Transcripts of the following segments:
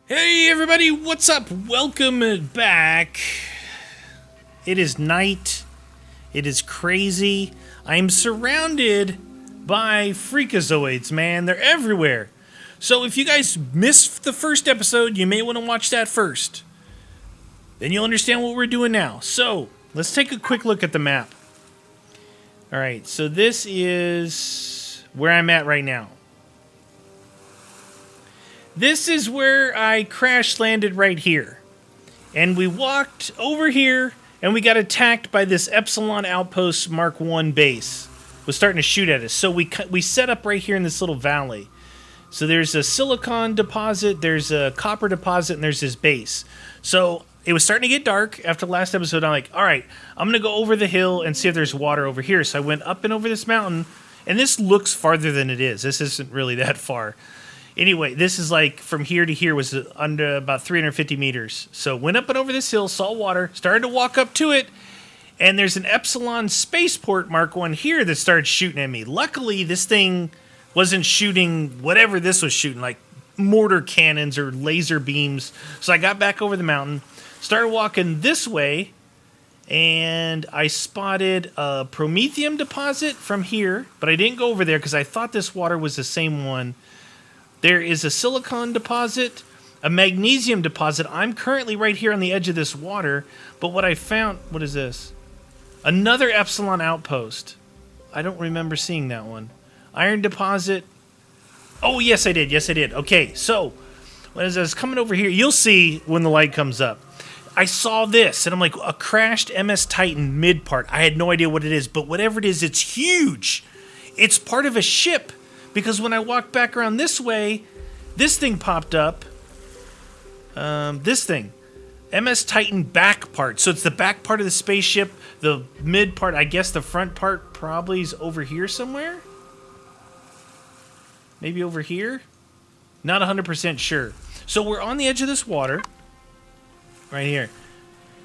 Hey everybody, what's up? Welcome back. It is night. It is crazy. I am surrounded by freakazoids, man. They're everywhere. So if you guys missed the first episode, you may want to watch that first. Then you'll understand what we're doing now. So let's take a quick look at the map. Alright, so this is where I'm at right now. This is where I crash landed right here. And we walked over here and we got attacked by this Epsilon Outpost Mark 1 base. Was starting to shoot at us. So we set up right here in this little valley. So there's a silicon deposit, there's a copper deposit, and there's this base. So it was starting to get dark after the last episode. I'm like, all right, I'm going to go over the hill and see if there's water over here. So I went up and over this mountain. And this looks farther than it is. This isn't really that far. Anyway, this is like from here to here was under about 350 meters. So went up and over this hill, saw water, started to walk up to it, and there's an Epsilon spaceport Mark 1 here that started shooting at me. Luckily, this thing wasn't shooting whatever this was shooting, like mortar cannons or laser beams. So I got back over the mountain, started walking this way, and I spotted a promethium deposit from here, but I didn't go over there because I thought this water was the same one. There is a silicon deposit, a magnesium deposit. I'm currently right here on the edge of this water, but what I found, what is this? Another Epsilon outpost. I don't remember seeing that one. Iron deposit. Oh, yes, I did. Yes, I did. Okay, so as I was coming over here, you'll see when the light comes up. I saw this, and I'm like, a crashed MS Titan mid part. I had no idea what it is, but whatever it is, it's huge. It's part of a ship. Because when I walked back around this way, this thing popped up. This thing. MS Titan back part. So it's the back part of the spaceship. The mid part, I guess the front part probably is over here somewhere. Maybe over here? Not 100% sure. So we're on the edge of this water. Right here.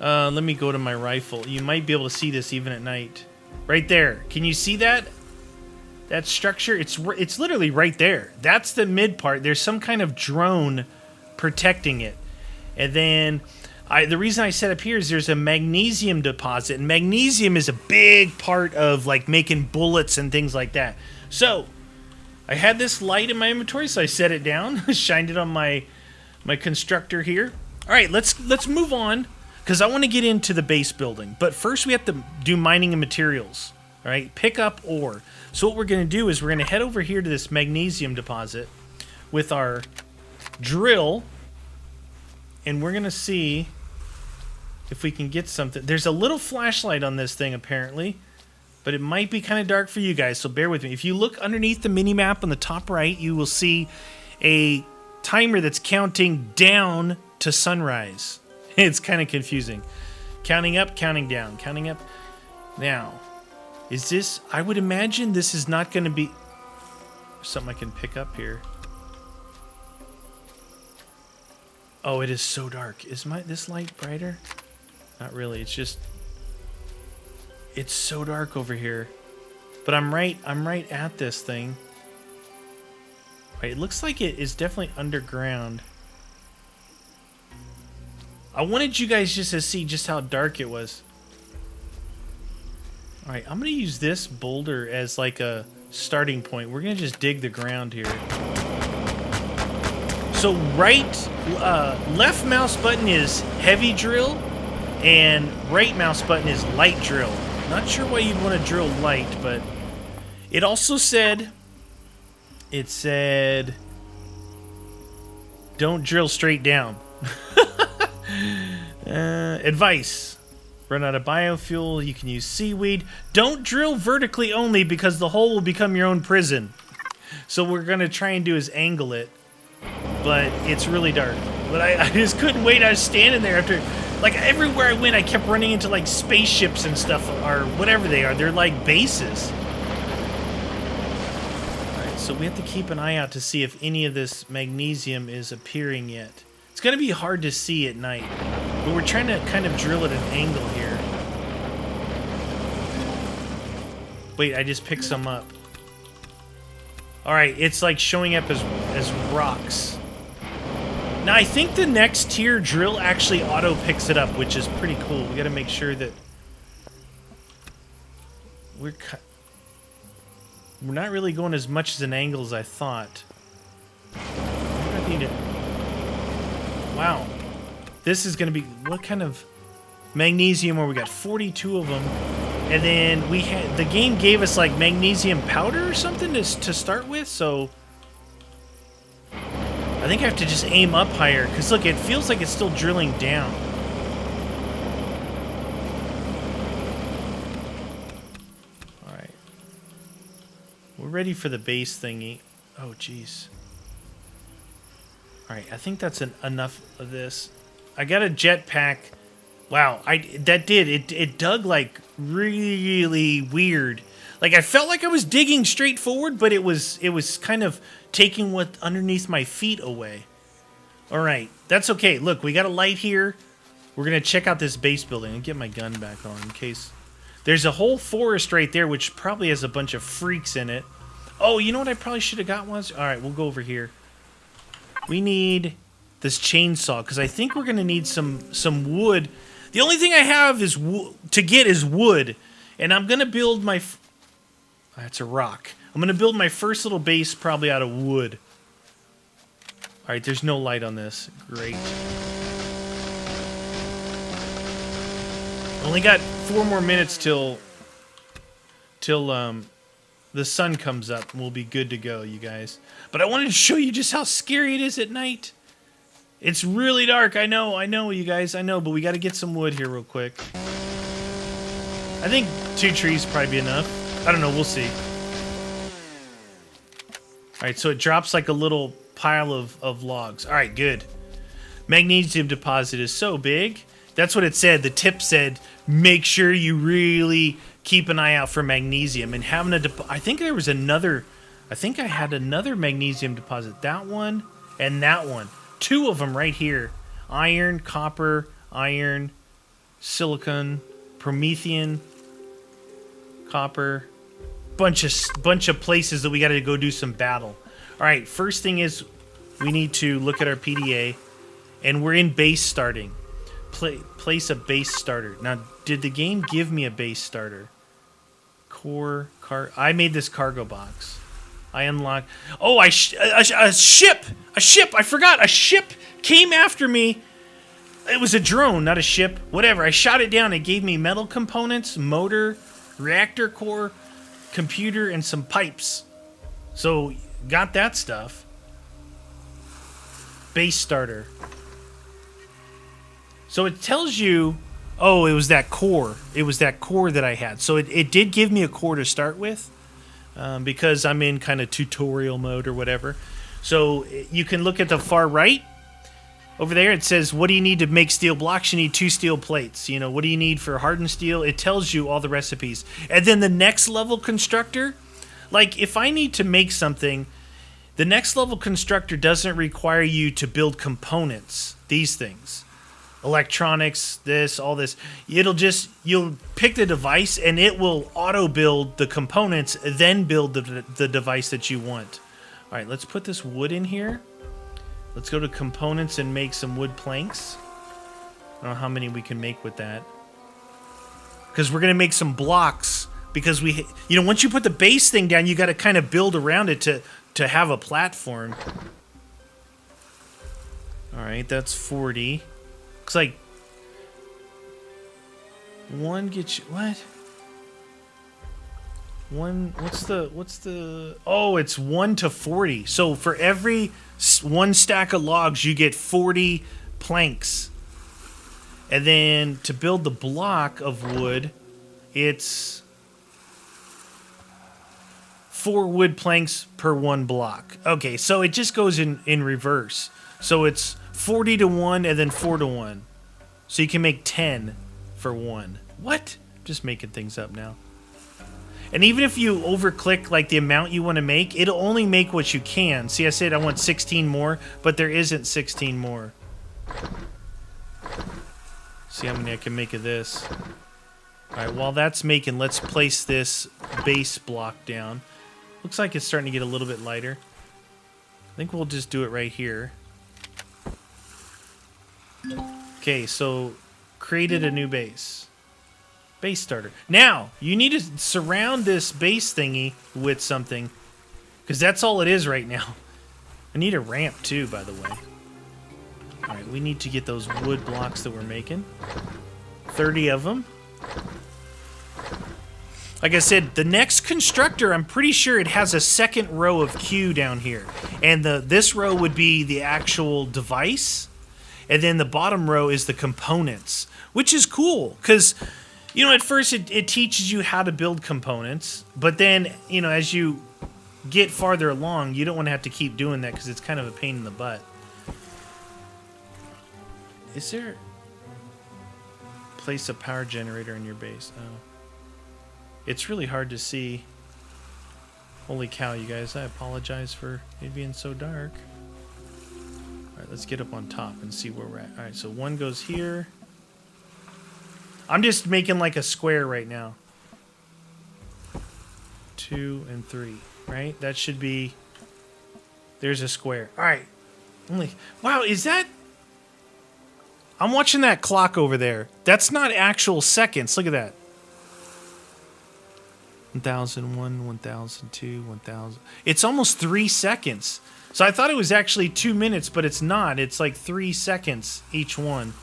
Let me go to my rifle. You might be able to see this even at night. Right there. Can you see that? That structure, it's literally right there. That's the mid part. There's some kind of drone protecting it. And then the reason I set up here is there's a magnesium deposit. And magnesium is a big part of like making bullets and things like that. So I had this light in my inventory, so I set it down, shined it on my constructor here. All right, let's move on because I want to get into the base building. But first we have to do mining and materials. All right, pick up ore. So what we're going to do is we're going to head over here to this magnesium deposit with our drill, and we're going to see if we can get something. There's a little flashlight on this thing apparently, but it might be kind of dark for you guys, so bear with me. If you look underneath the mini-map on the top right, you will see a timer that's counting down to sunrise. It's kind of confusing. Counting up, counting down, counting up. Now, is this... I would imagine this is not going to be... something I can pick up here. Oh, it is so dark. Is this light brighter? Not really. It's just... it's so dark over here. But I'm right at this thing. Right, it looks like it is definitely underground. I wanted you guys just to see just how dark it was. Alright, I'm going to use this boulder as like a starting point. We're going to just dig the ground here. So left mouse button is heavy drill, and right mouse button is light drill. Not sure why you'd want to drill light, but it also said, don't drill straight down. Advice. Run out of biofuel, you can use seaweed. Don't drill vertically only because the hole will become your own prison. So we're going to try and do is angle it. But it's really dark. But I just couldn't wait. I was standing there after... like everywhere I went, I kept running into like spaceships and stuff, or whatever they are. They're like bases. Alright, so we have to keep an eye out to see if any of this magnesium is appearing yet. It's going to be hard to see at night. But we're trying to kind of drill at an angle here. Wait, I just picked some up. Alright, it's like showing up as rocks. Now, I think the next tier drill actually auto picks it up, which is pretty cool. We got to make sure that we're not really going as much as an angle as I thought. I need it. Wow. This is going to be... What kind of magnesium where we got 42 of them? And then we had... The game gave us, like, magnesium powder or something to start with, so... I think I have to just aim up higher, because look, it feels like it's still drilling down. Alright. We're ready for the base thingy. Oh, jeez. Alright, I think that's enough of this. I got a jetpack. Wow, it dug like really weird. Like I felt like I was digging straight forward, but it was kind of taking what underneath my feet away. Alright, that's okay. Look, we got a light here. We're gonna check out this base building and get my gun back on in case. There's a whole forest right there, which probably has a bunch of freaks in it. Oh, you know what I probably should have got once? Alright, we'll go over here. We need this chainsaw, because I think we're going to need some wood. The only thing I have is to get is wood. And I'm going to build my... That's a rock. I'm going to build my first little base probably out of wood. Alright, there's no light on this. Great. Only got 4 more minutes till the sun comes up and we'll be good to go, you guys. But I wanted to show you just how scary it is at night. It's really dark. I know, you guys. I know, but we got to get some wood here real quick. I think 2 trees probably be enough. I don't know. We'll see. All right, so it drops like a little pile of logs. All right, good. Magnesium deposit is so big. That's what it said. The tip said, make sure you really keep an eye out for magnesium. And having I think there was another... I think I had another magnesium deposit. That one and that one. 2 of them right here. Iron, copper, iron, silicon, promethium, copper. Bunch of places that we got to go do some battle. All right, first thing is we need to look at our PDA. And we're in base starting. Place a base starter. Now, did the game give me a base starter? I made this cargo box. I unlocked... Oh, a ship! A ship! I forgot! A ship came after me. It was a drone, not a ship. Whatever. I shot it down. It gave me metal components, motor, reactor core, computer, and some pipes. So, got that stuff. Base starter. So it tells you... Oh, it was that core. It was that core that I had. So it did give me a core to start with. Because I'm in kind of tutorial mode or whatever. So you can look at the far right. Over there it says, what do you need to make steel blocks? You need 2 steel plates. You know, what do you need for hardened steel? It tells you all the recipes. And then the next level constructor, like if I need to make something, the next level constructor doesn't require you to build components, these things. Electronics, this, all this. You'll pick the device and it will auto build the components, then build the device that you want. All right, let's put this wood in here. Let's go to components and make some wood planks. I don't know how many we can make with that. Because we're going to make some blocks. Because once you put the base thing down, you got to kind of build around it to have a platform. All right, that's 40. Looks like one gets you... What? One... What's the... Oh, it's 1 to 40. So for every 1 stack of logs, you get 40 planks. And then to build the block of wood, it's 4 wood planks per 1 block. Okay, so it just goes in reverse. So it's 40 to 1 and then 4 to 1. So you can make 10 for 1. What? Just making things up now. And even if you overclick like the amount you want to make, it'll only make what you can. See, I said I want 16 more, but there isn't 16 more. See how many I can make of this. Alright, while that's making, let's place this base block down. Looks like it's starting to get a little bit lighter. I think we'll just do it right here. Okay, so created a new base. Base starter. Now, you need to surround this base thingy with something, because that's all it is right now. I need a ramp too, by the way. Alright, we need to get those wood blocks that we're making. 30 of them. Like I said, the next constructor, I'm pretty sure it has a second row of queue down here. And this row would be the actual device. And then the bottom row is the components, which is cool, because... You know, at first it teaches you how to build components, but then, you know, as you get farther along, you don't want to have to keep doing that because it's kind of a pain in the butt. Is there... Place a power generator in your base. Oh. It's really hard to see. Holy cow, you guys. I apologize for it being so dark. Alright, let's get up on top and see where we're at. Alright, so one goes here. I'm just making like a square right now. 2 and 3, right? That should be... There's a square. All right. Wow, is that... I'm watching that clock over there. That's not actual seconds. Look at that. 1001, 1002, 1000. It's almost 3 seconds. So I thought it was actually 2 minutes, but it's not. It's like 3 seconds each one.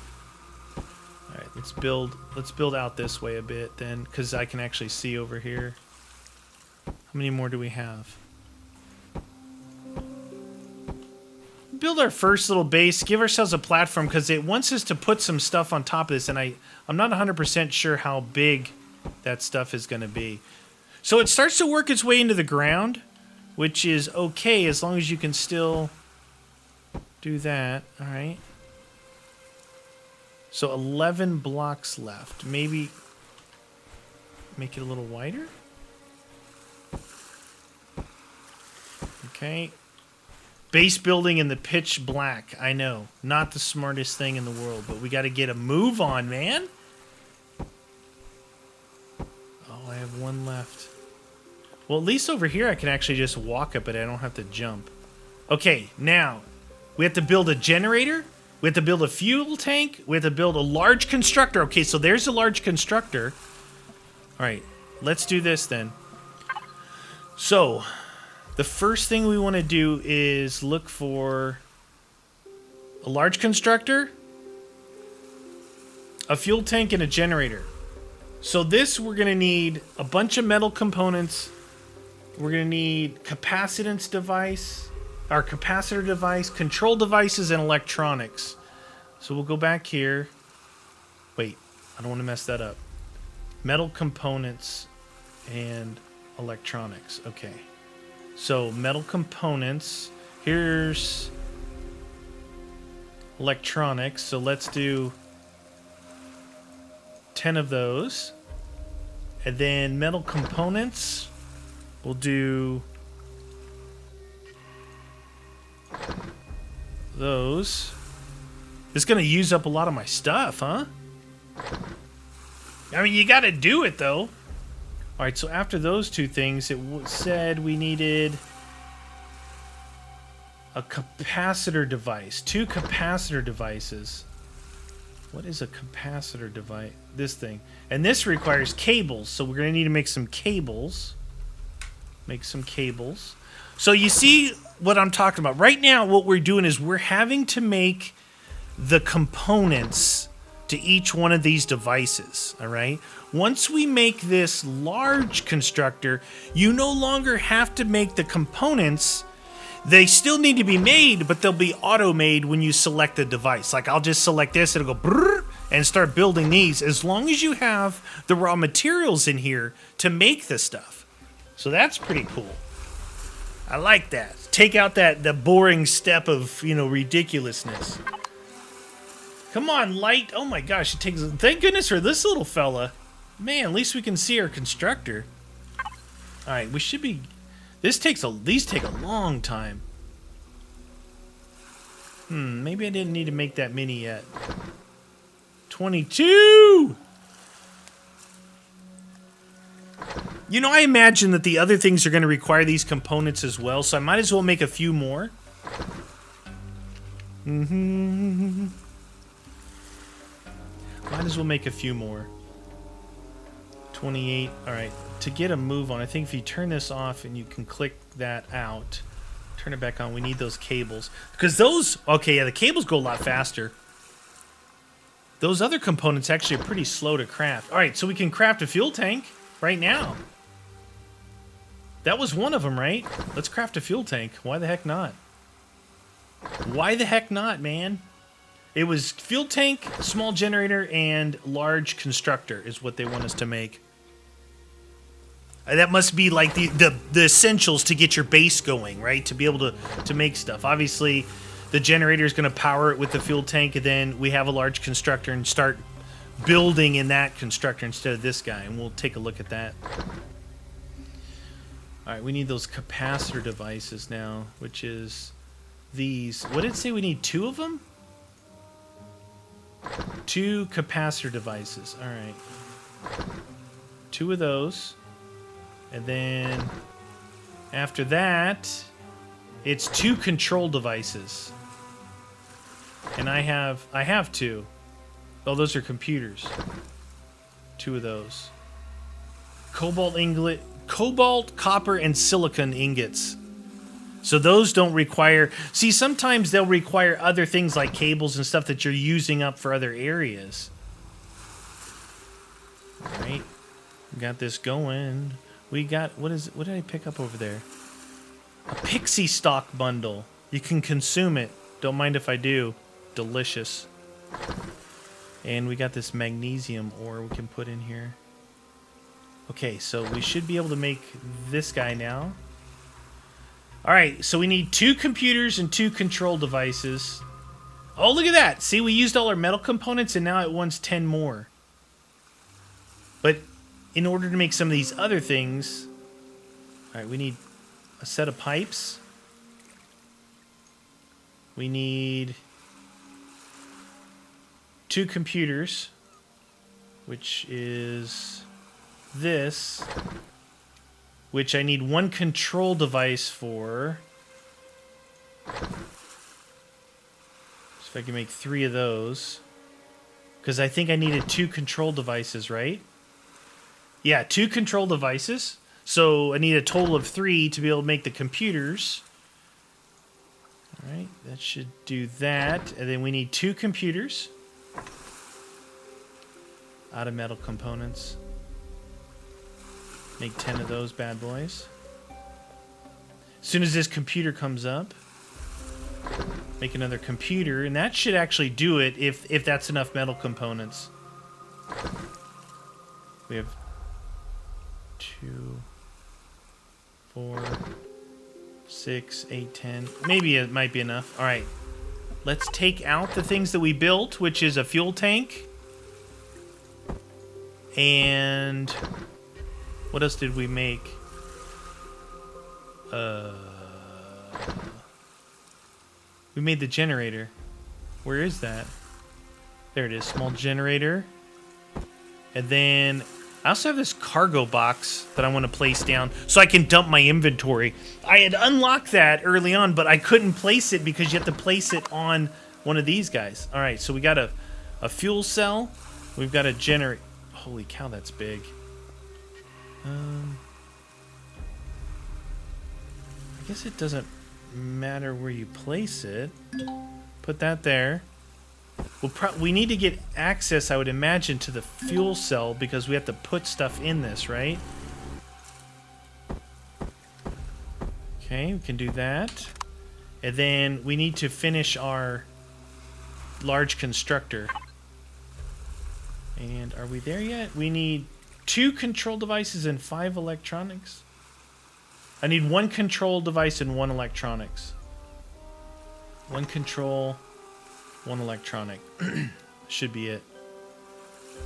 All right, let's build out this way a bit then, because I can actually see over here. How many more do we have? Build our first little base, give ourselves a platform, because it wants us to put some stuff on top of this, and I'm not 100% sure how big that stuff is going to be. So it starts to work its way into the ground, which is okay as long as you can still do that. All right. So 11 blocks left. Maybe make it a little wider. Okay. Base building in the pitch black. I know. Not the smartest thing in the world, but we got to get a move on, man. Oh, I have one left. Well, at least over here I can actually just walk up it. I don't have to jump. Okay, now we have to build a generator. We have to build a fuel tank. We have to build a large constructor. Okay, so there's a large constructor. All right, let's do this then. So, the first thing we want to do is look for a large constructor, a fuel tank, and a generator. So this, we're going to need a bunch of metal components. We're going to need capacitance device, our capacitor device, control devices, and electronics. So we'll go back here. Wait, I don't want to mess that up. Metal components and electronics. Okay. So metal components. Here's electronics. So let's do 10 of those. And then metal components, we'll do those. It's going to use up a lot of my stuff, huh? I mean, you got to do it, though. All right, so after those two things, it said we needed a capacitor device. 2 capacitor devices. What is a capacitor device? This thing. And this requires cables, so we're going to need to make some cables. Make some cables. So you see what I'm talking about. Right now, what we're doing is we're having to make the components to each one of these devices, all right? Once we make this large constructor, you no longer have to make the components. They still need to be made, but they'll be auto-made when you select the device. Like, I'll just select this, it'll go brrr, and start building these, as long as you have the raw materials in here to make the stuff. So that's pretty cool. I like that. Take out the boring step of, you know, ridiculousness. Come on, light. Oh my gosh, it takes... Thank goodness for this little fella. Man, at least we can see our constructor. Alright, we should be... These take a long time. Maybe I didn't need to make that many yet. 22! You know, I imagine that the other things are going to require these components as well, so I might as well make a few more. Might as well make a few more. 28. All right. To get a move on, I think if you turn this off and you can click that out, turn it back on, we need those cables. Because those, okay, yeah, the cables go a lot faster. Those other components actually are pretty slow to craft. All right, so we can craft a fuel tank right now. That was one of them, right? Let's craft a fuel tank. Why the heck not? Why the heck not, man? It was fuel tank, small generator, and large constructor is what they want us to make. That must be like the essentials to get your base going, right? To be able to make stuff. Obviously, the generator is going to power it with the fuel tank, and then we have a large constructor and start building in that constructor instead of this guy, and we'll take a look at that. All right, we need those capacitor devices now, which is these. What did it say we need? 2 of them? 2 capacitor devices. All right. 2 of those. And then after that, it's 2 control devices. And I have 2. Oh, those are computers. 2 of those. Cobalt, copper, and silicon ingots. So those don't require... See, sometimes they'll require other things like cables and stuff that you're using up for other areas. All right. We got this going. We got... What did I pick up over there? A pixie stock bundle. You can consume it. Don't mind if I do. Delicious. And we got this magnesium ore we can put in here. Okay, so we should be able to make this guy now. All right, so we need 2 computers and 2 control devices. Oh, look at that. See, we used all our metal components, and now it wants 10 more. But in order to make some of these other things... All right, we need a set of pipes. We need 2 computers, which is this... which I need 1 control device for. So if I can make 3 of those. Because I think I needed 2 control devices, right? Yeah, 2 control devices. So I need a total of 3 to be able to make the computers. All right, that should do that. And then we need 2 computers. Out of metal components. Make 10 of those bad boys. As soon as this computer comes up, make another computer, and that should actually do it if that's enough metal components. We have 2, 4, 6, 8, 10. Maybe it might be enough. All right. Let's take out the things that we built, which is a fuel tank. And... what else did we make? We made the generator. Where is that? There it is. Small generator. And then I also have this cargo box that I want to place down so I can dump my inventory. I had unlocked that early on, but I couldn't place it because you have to place it on one of these guys. All right, so we got a fuel cell. We've got a generator. Holy cow, that's big. I guess it doesn't matter where you place it. Put that there. We need to get access, I would imagine, to the fuel cell because we have to put stuff in this, right? Okay, we can do that. And then we need to finish our large constructor. And are we there yet? We need 2 control devices and 5 electronics. I need 1 control device and 1 electronics. 1 control, 1 electronic. Should be it.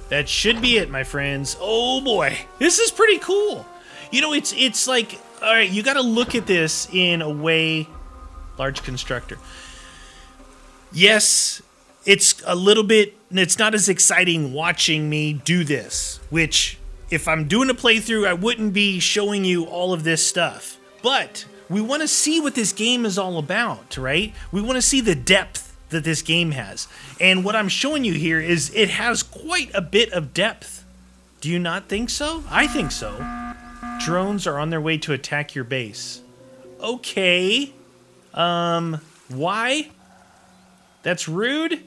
That should be it, my friends. Oh boy, this is pretty cool. You know, it's like, all right, you got to look at this in a way. Large constructor. Yes, it's a little bit. It's not as exciting watching me do this, which. If I'm doing a playthrough, I wouldn't be showing you all of this stuff. But we want to see what this game is all about, right? We want to see the depth that this game has. And what I'm showing you here is it has quite a bit of depth. Do you not think so? I think so. Drones are on their way to attack your base. Okay. Why? That's rude.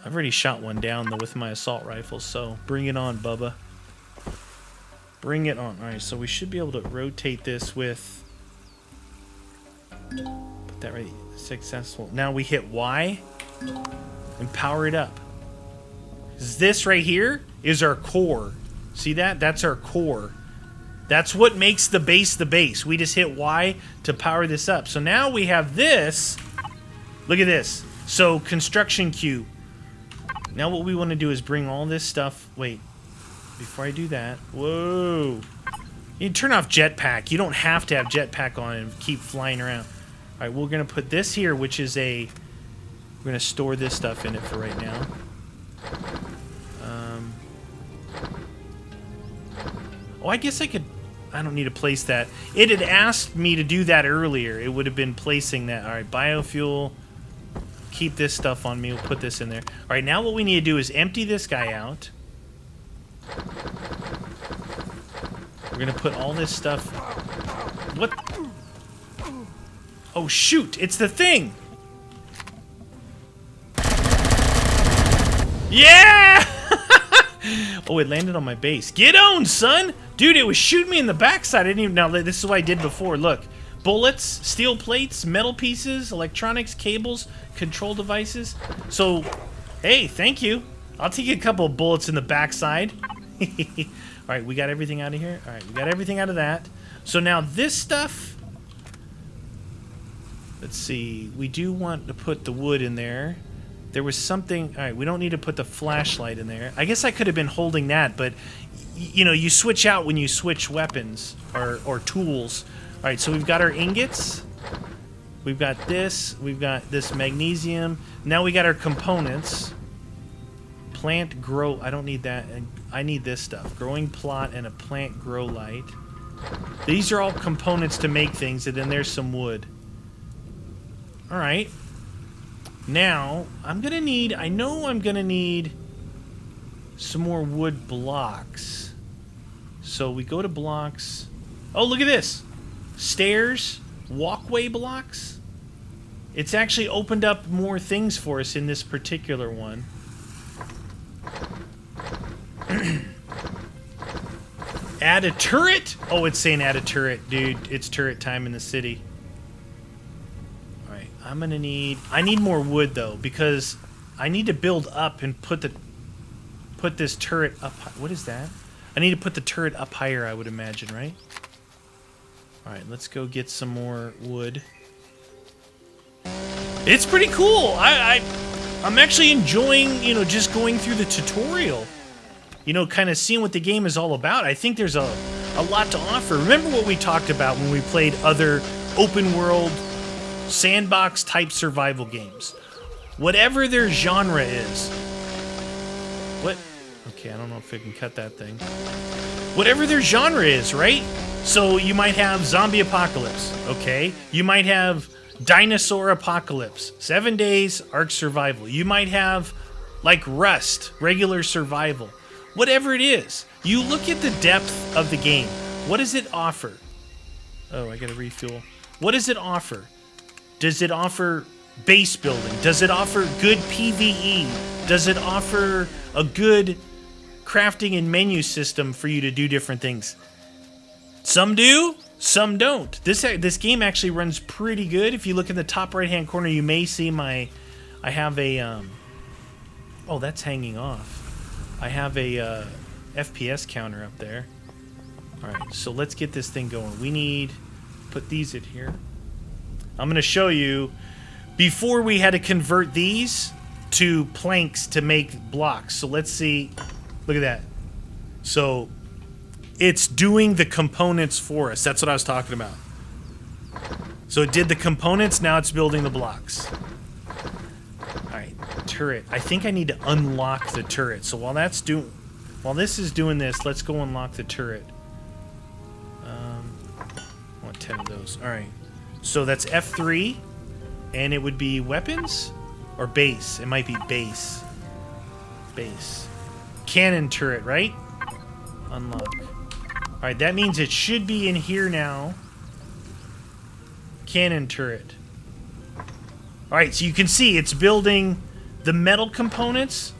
I've already shot one down, though, with my assault rifle, so bring it on, Bubba. Bring it on. Alright, so we should be able to rotate this with... Put that right. Successful. Now we hit Y and power it up. This right here is our core. See that? That's our core. That's what makes the base. We just hit Y to power this up. So now we have this. Look at this. So construction queue. Now what we want to do is bring all this stuff. Wait. Before I do that. Whoa. You turn off jetpack. You don't have to have jetpack on and keep flying around. Alright, we're going to put this here, which is a... We're going to store this stuff in it for right now. Oh, I guess I could... I don't need to place that. It had asked me to do that earlier. It would have been placing that. Alright, biofuel. Keep this stuff on me. We'll put this in there. Alright, now what we need to do is empty this guy out. We're going to put all this stuff... What? Oh, shoot! It's the thing! Yeah! Oh, it landed on my base. Get on, son! Dude, it was shooting me in the backside. I didn't even... Now, this is what I did before. Look. Bullets, steel plates, metal pieces, electronics, cables, control devices. So, hey, thank you. I'll take a couple of bullets in the backside. Alright, we got everything out of here. Alright, we got everything out of that. So now this stuff... Let's see. We do want to put the wood in there. There was something... Alright, we don't need to put the flashlight in there. I guess I could have been holding that, but... You know, you switch out when you switch weapons or tools. Alright, so we've got our ingots. We've got this. We've got this magnesium. Now we got our components. Plant grow... I don't need that. I need this stuff. Growing plot and a plant grow light. These are all components to make things, and then there's some wood. Alright. Now, I'm gonna need... I know I'm gonna need some more wood blocks. So we go to blocks. Oh, look at this! Stairs, walkway blocks. It's actually opened up more things for us in this particular one. Add a turret? Oh, it's saying add a turret, dude. It's turret time in the city. Alright, I'm gonna need... I need more wood, though, because I need to build up and put this turret up... What is that? I need to put the turret up higher, I would imagine, right? Alright, let's go get some more wood. It's pretty cool! I'm actually enjoying, you know, just going through the tutorial. You know, kind of seeing what the game is all about. I think there's a lot to offer. Remember what we talked about when we played other open-world, sandbox-type survival games. Whatever their genre is. What? Okay, I don't know if I can cut that thing. Whatever their genre is, right? So you might have zombie apocalypse, okay? You might have dinosaur apocalypse, 7 days, Ark survival. You might have, like, Rust, regular survival. Whatever it is, you look at the depth of the game. What does it offer? Oh, I gotta refuel. What does it offer? Does it offer base building? Does it offer good PvE? Does it offer a good crafting and menu system for you to do different things? Some do, some don't. This game actually runs pretty good. If you look in the top right-hand corner, you may see I have a... Oh, that's hanging off. I have a FPS counter up there. Alright, so let's get this thing going. We need... Put these in here. I'm going to show you... Before we had to convert these to planks to make blocks. So let's see... Look at that. So... It's doing the components for us. That's what I was talking about. So it did the components, now it's building the blocks. Alright, turret. I think I need to unlock the turret. So while this is doing this, let's go unlock the turret. I want 10 of those. Alright. So that's F3. And it would be weapons? Or base. It might be base. Base. Cannon turret, right? Unlock. Alright, that means it should be in here now. Cannon turret. Alright, so you can see it's building the metal components,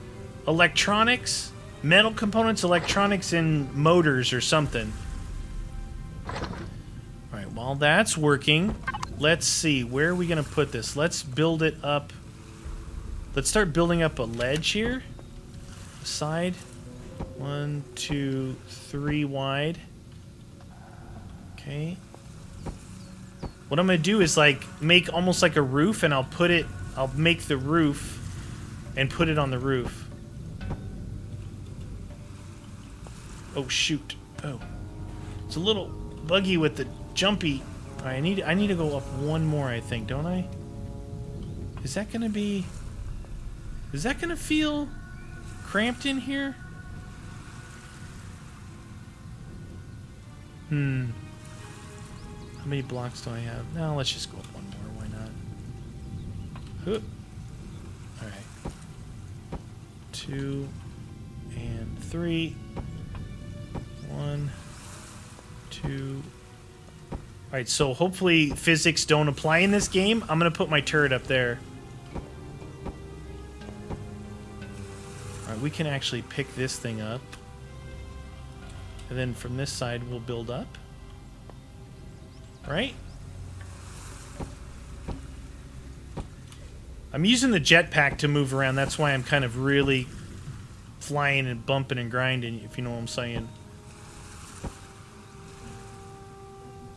electronics, metal components, electronics, and motors or something. Alright, while that's working, let's see, where are we going to put this? Let's build it up. Let's start building up a ledge here. Side. 1, 2, 3 wide. Okay. What I'm going to do is like make almost like a roof, and I'll make the roof and put it on the roof. Oh shoot. Oh. It's a little buggy with the jumpy. All right, I need to go up one more, I think, don't I? Is that going to feel cramped in here? How many blocks do I have? No, let's just go up one more. Why not? Oop. All right. 2 and 3. 1, 2. All right, so hopefully physics don't apply in this game. I'm going to put my turret up there. All right, we can actually pick this thing up. And then from this side, we'll build up. Right? I'm using the jetpack to move around. That's why I'm kind of really flying and bumping and grinding, if you know what I'm saying.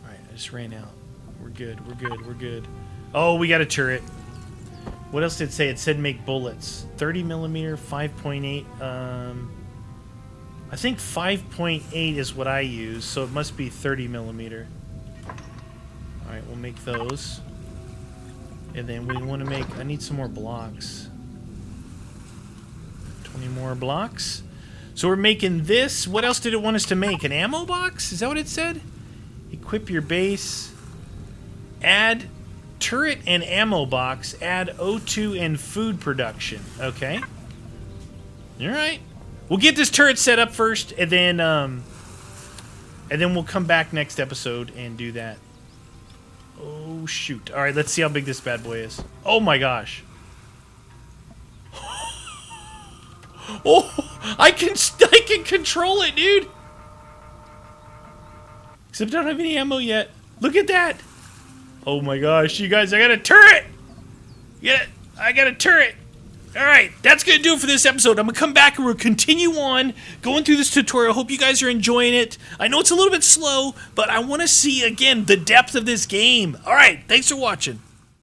Alright, I just ran out. We're good, we're good, we're good. Oh, we got a turret. What else did it say? It said make bullets. 30 millimeter, 5.8. I think 5.8 is what I use, so it must be 30 millimeter. Alright, we'll make those. And then we want to make... I need some more blocks. 20 more blocks. So we're making this. What else did it want us to make? An ammo box? Is that what it said? Equip your base. Add turret and ammo box. Add O2 and food production. Okay. Alright. We'll get this turret set up first, and then we'll come back next episode and do that. Oh, shoot. All right, let's see how big this bad boy is. Oh, my gosh. Oh, I can control it, dude. Except I don't have any ammo yet. Look at that. Oh, my gosh, you guys, I got a turret. Yeah, I got a turret. Alright, that's going to do it for this episode. I'm going to come back and we'll continue on going through this tutorial. Hope you guys are enjoying it. I know it's a little bit slow, but I want to see, again, the depth of this game. Alright, thanks for watching.